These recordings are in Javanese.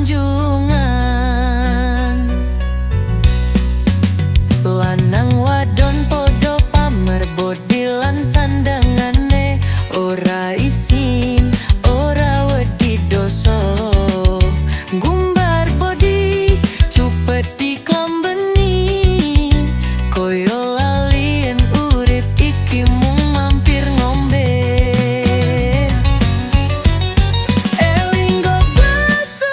sanjungan. Lanang wadon podo pamer bodi lan sandangane, ora isin ora wedi doso. Gumbar bodi cupet diklambeni, koyo lalien urip iki mung mampir ngombe. Elinggo baso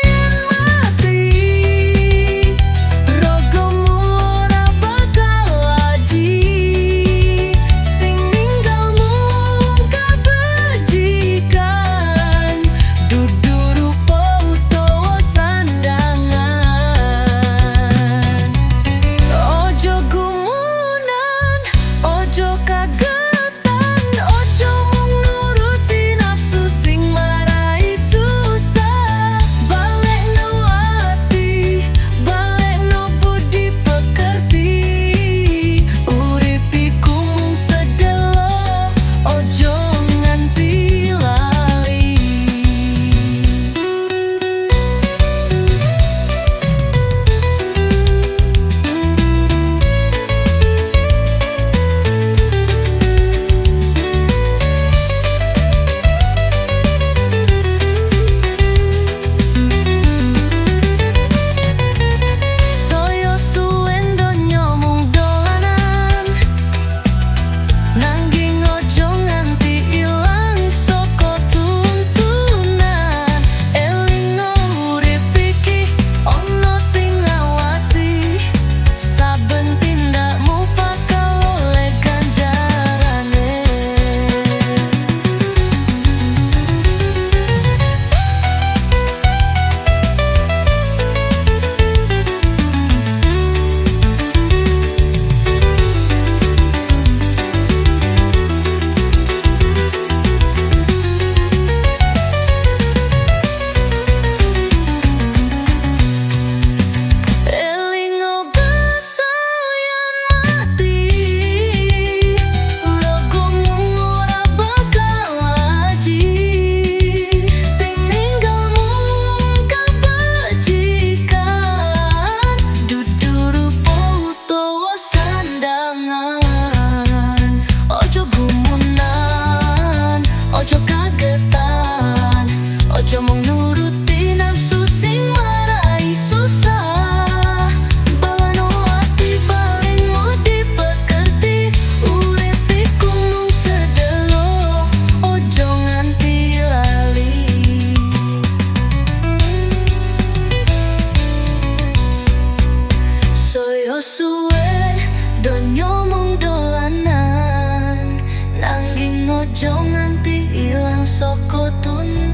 yen mati, rogomu ora bakal laji. Sing ninggalmu kabejikan, dudu rupa utawa sandangan. Ojo gumunan, ojo kagetan, ojo mung nuruti nafsu sing marai susah. Balekno ati, balekno budi pekerti, urip iku mung sedelo, ojo nganti lali. Saya suwen donya mung dolanan, nanging ojo nganti ilang saka tuntunan. Elingo urip iki ono sing ngawasi, saben tindakmu bakal oleh ganjarane. Elingo baso yen mati, rogomu ora bakal laji. Sing ninggalmu kabejikan, dudu rupa utawa sandangan. Ojo gumunan, ojo kagetan, ojo mung nuruti nafsu sing marai susah. Balano ati balingmu dipekerti, urip iku mung sedelo, ojo nganti lali. Saya suwe donya mung dolanan, nanging ojo nganti ilang saka tuntunan.